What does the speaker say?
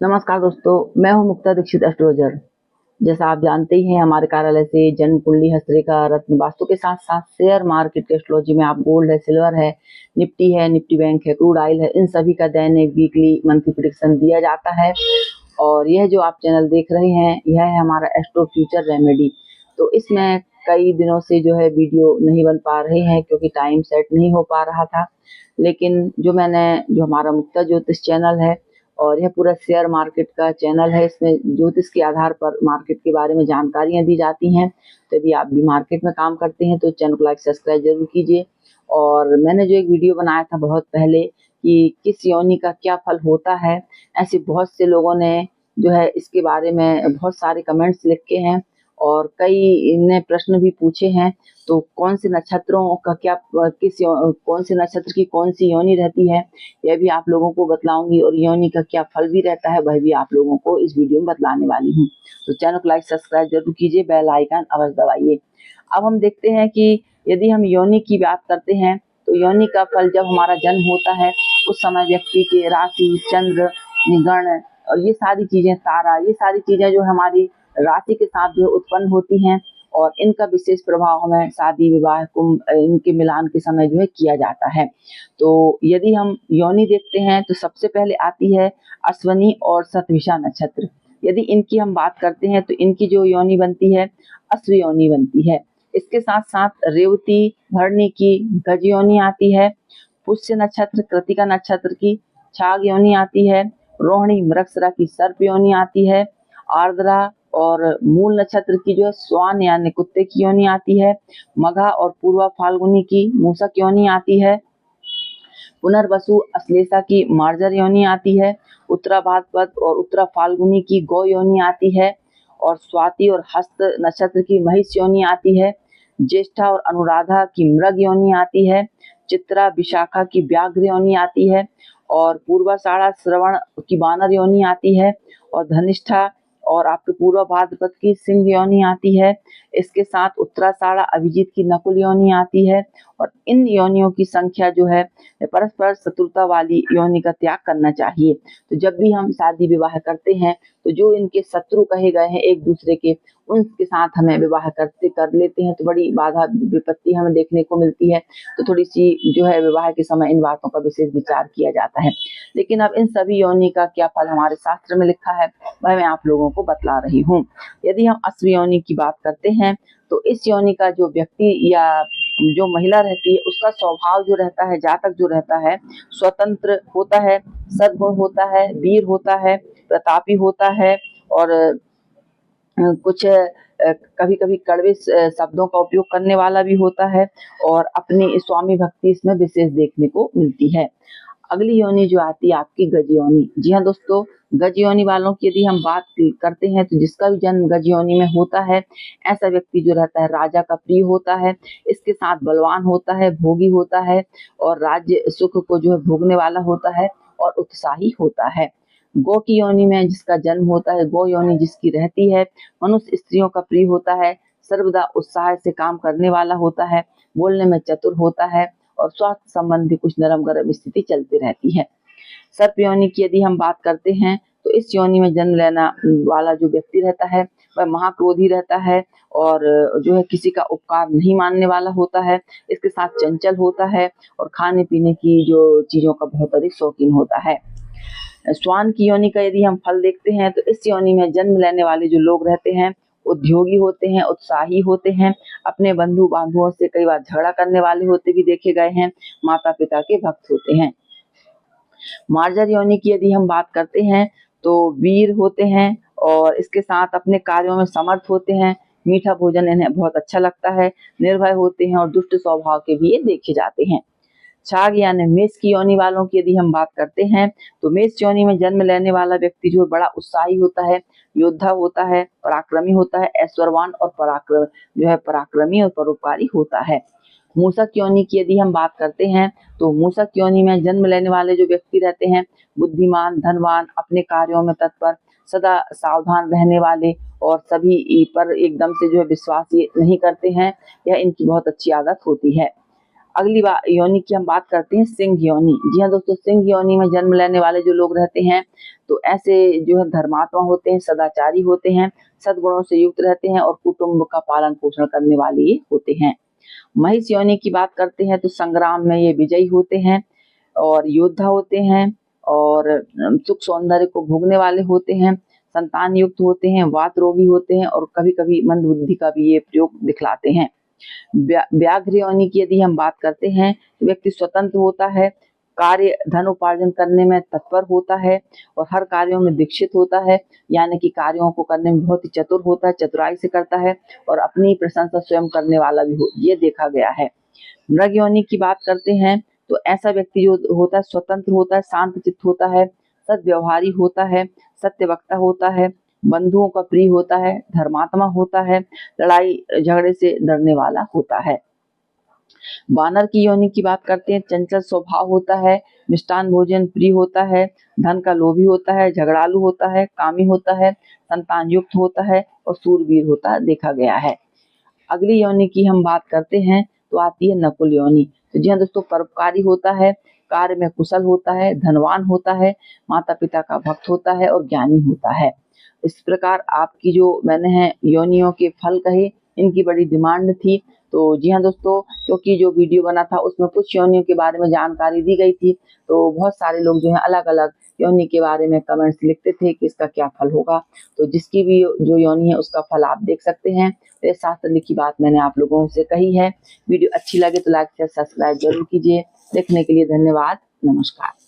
नमस्कार दोस्तों, मैं हूं मुक्ता दीक्षित एस्ट्रोलॉजर। जैसा आप जानते ही हैं, हमारे कार्यालय से जन्म कुंडली, हस्तरेखा, रत्न वास्तु के साथ-साथ शेयर मार्केट की एस्ट्रोलॉजी में आप गोल्ड है, सिल्वर है, निफ्टी बैंक है, क्रूड ऑयल है, इन सभी का दैनिक, वीकली, मंथली प्रेडिक्शन दिया जाता है। और यह जो आप चैनल देख रहे हैं, यह है हमारा एस्ट्रो फ्यूचर रेमेडी। तो इसमें कई दिनों से जो है वीडियो नहीं बन पा रहे हैं क्योंकि टाइम सेट नहीं हो पा रहा था। लेकिन जो हमारा मुक्ता ज्योतिष चैनल है और यह पूरा शेयर मार्केट का चैनल है, इसमें ज्योतिष के आधार पर मार्केट के बारे में जानकारियाँ दी जाती हैं। तो यदि आप भी मार्केट में काम करते हैं तो चैनल को लाइक सब्सक्राइब ज़रूर कीजिए। और मैंने जो एक वीडियो बनाया था बहुत पहले कि किस योनि का क्या फल होता है, ऐसे बहुत से लोगों ने जो है इसके बारे में बहुत सारे कमेंट्स लिखे हैं और कई ने प्रश्न भी पूछे हैं। तो कौन से नक्षत्रों का कौन से नक्षत्र की कौन सी योनि रहती है, यह भी आप लोगों को बतलाऊंगी और योनि का क्या फल भी रहता है, वह भी आप लोगों को इस वीडियो में बतलाने वाली हूँ। तो चैनल को लाइक सब्सक्राइब जरूर कीजिए, बेल आइकन अवश्य दबाइए। अब हम देखते हैं कि यदि हम योनि की बात करते हैं तो योनि का फल जब हमारा जन्म होता है उस समय व्यक्ति के राशि, चंद्र, गण और ये सारी चीजें, तारा, ये सारी चीजें जो हमारी राशि के साथ जो उत्पन्न होती हैं और इनका विशेष प्रभाव हमें शादी, विवाह, कुंभ, इनके मिलान के समय जो है किया जाता है। तो यदि हम योनि देखते हैं तो सबसे पहले आती है अश्वनी और शतभिषा नक्षत्र। यदि इनकी हम बात करते हैं तो इनकी जो योनि बनती है अश्व योनि बनती है। इसके साथ साथ रेवती, भरणी की गज योनि आती है। पुष्य नक्षत्र, कृतिका नक्षत्र की छाग योनि आती है। रोहिणी, मृगशिरा की सर्प योनि आती है। आर्द्रा और मूल नक्षत्र की जो है स्वान यानी कुत्ते की योनि आती है। मघा और पूर्वा फाल्गुनी की मूषक योनि आती है। पुनर्वसु, अश्लेषा की मार्जर योनि आती है। उत्तरा भाद्रपद और उत्तरा फाल्गुनी की गौ योनि आती है। और स्वाति और हस्त नक्षत्र की महिष योनि आती है। ज्येष्ठा और अनुराधा की मृग योनि आती है। चित्रा, विशाखा की व्याघ्र योनि आती है। और पूर्वाषाढ़ा, श्रवण की वानर योनि आती है। और धनिष्ठा और आपके पूर्व भाद्रपद की सिंह योनि आती है। इसके साथ उत्तराषाढ़ा, अभिजीत की नकुल योनि आती है। और इन योनियों की संख्या जो है परस्पर शत्रुता वाली योनि का त्याग करना चाहिए। तो जब भी हम शादी विवाह करते हैं तो जो इनके शत्रु कहे गए हैं एक दूसरे के, उनके साथ हमें विवाह कर लेते हैं तो बड़ी बाधा विपत्ति हमें देखने को मिलती है। तो थोड़ी सी जो है विवाह के समय इन बातों का विशेष विचार किया जाता है। लेकिन अब इन सभी योनि का क्या फल हमारे शास्त्र में लिखा है वह मैं आप लोगों को बतला रही हूँ। यदि हम अश्व योनि की बात करते हैं तो इस योनि का जो व्यक्ति या जो महिला रहती है उसका स्वभाव जो रहता है, जातक जो रहता है, स्वतंत्र होता है, सद्गुण होता है, वीर होता है, प्रतापी होता है और कुछ कभी कभी कड़वे शब्दों का उपयोग करने वाला भी होता है और अपनी स्वामी भक्ति इसमें विशेष देखने को मिलती है। अगली योनि जो आती है आपकी गज योनि। जी हाँ दोस्तों, गज योनि वालों की यदि हम बात करते हैं तो जिसका भी जन्म गज योनि में होता है, ऐसा व्यक्ति जो रहता है राजा का प्रिय होता है। इसके साथ बलवान होता है, भोगी होता है और राज्य सुख को जो है भोगने वाला होता है और उत्साही होता है। गौ की योनि में जिसका जन्म होता है, गौ योनि जिसकी रहती है, मनुष्य स्त्रियों का प्रिय होता है, सर्वदा उत्साह से काम करने वाला होता है, बोलने में चतुर होता है और स्वास्थ्य संबंधी कुछ नरम गरम स्थिति चलती रहती है। सर्प योनि की यदि हम बात करते हैं तो इस योनि में जन्म लेना वाला जो व्यक्ति रहता है वह महाक्रोधी रहता है और जो है किसी का उपकार नहीं मानने वाला होता है। इसके साथ चंचल होता है और खाने पीने की जो चीजों का बहुत अधिक शौकीन होता है। श्वान की योनि का यदि हम फल देखते हैं तो इस योनि में जन्म लेने वाले जो लोग रहते हैं उद्योगी होते हैं, उत्साही होते हैं, अपने बंधु बांधुओं से कई बार झगड़ा करने वाले होते भी देखे गए हैं, माता पिता के भक्त होते हैं। मार्जर योनि की यदि हम बात करते हैं तो वीर होते हैं और इसके साथ अपने कार्यों में समर्थ होते हैं, मीठा भोजन इन्हें बहुत अच्छा लगता है, निर्भय होते हैं और दुष्ट स्वभाव के भी ये देखे जाते हैं। छाग यानी मेष की योनि वालों की यदि हम बात करते हैं तो मेष योनि में जन्म लेने वाला व्यक्ति जो बड़ा उत्साही होता है, योद्धा होता है, पराक्रमी होता है, ऐश्वर्यवान और पराक्रमी और परोपकारी होता है। मूषक योनि की यदि हम बात करते हैं तो मूषक योनि में जन्म लेने वाले जो व्यक्ति रहते हैं बुद्धिमान, धनवान, अपने कार्यों में तत्पर, सदा सावधान रहने वाले और सभी पर एकदम से जो है विश्वास ये नहीं करते हैं, यह इनकी बहुत अच्छी आदत होती है। अगली योनि की हम बात करते हैं सिंह योनि। जी हाँ दोस्तों, सिंह योनि में जन्म लेने वाले जो लोग रहते हैं तो ऐसे जो है धर्मात्मा होते हैं, सदाचारी होते हैं, सद्गुणों से युक्त रहते हैं और कुटुंब का पालन पोषण करने वाले ये होते हैं। महिष योनि की बात करते हैं तो संग्राम में ये विजयी होते हैं और योद्धा होते हैं और सुख सौंदर्य को भोगने वाले होते हैं, संतान युक्त होते हैं, वात रोगी होते हैं और कभी कभी मंद बुद्धि का भी ये प्रयोग दिखलाते हैं। व्याघ्र योनि की यदि हम बात करते हैं तो व्यक्ति स्वतंत्र होता है, कार्य धन उपार्जन करने में तत्पर होता है और हर कार्यों में दीक्षित होता है, यानी कि कार्यों को करने में बहुत ही चतुर होता है, चतुराई से करता है और अपनी प्रशंसा स्वयं करने वाला भी ये देखा गया है। मृग योनि की बात करते हैं तो ऐसा व्यक्ति जो होता है स्वतंत्र होता है, शांत चित्त होता है, सद्व्यवहारी होता है, सत्यवक्ता होता है, बंधुओं का प्रिय होता है, धर्मात्मा होता है, लड़ाई झगड़े से डरने वाला होता है। वानर की योनि की बात करते हैं, चंचल स्वभाव होता है, मिष्टान भोजन प्रिय होता है, धन का लोभी होता है, झगड़ालू होता है, कामी होता है, संतान युक्त होता है और सूरवीर होता देखा गया है। अगली योनि की हम बात करते हैं तो आती है नकुल योनि। तो जी हाँ दोस्तों, परोपकारी होता है, कार्य में कुशल होता है, धनवान होता है, माता पिता का भक्त होता है और ज्ञानी होता है। इस प्रकार आपकी जो मैंने है योनियों के फल कहे, इनकी बड़ी डिमांड थी। तो जी हाँ दोस्तों, क्योंकि जो वीडियो बना था उसमें कुछ योनियों के बारे में जानकारी दी गई थी, तो बहुत सारे लोग जो है अलग अलग योनि के बारे में कमेंट्स लिखते थे कि इसका क्या फल होगा। तो जिसकी भी जो योनि है उसका फल आप देख सकते हैं। तो ये शास्त्र लिखी बात मैंने आप लोगों से कही है। वीडियो अच्छी लगे तो लाइक शेयर सब्सक्राइब जरूर कीजिए। देखने के लिए धन्यवाद। नमस्कार।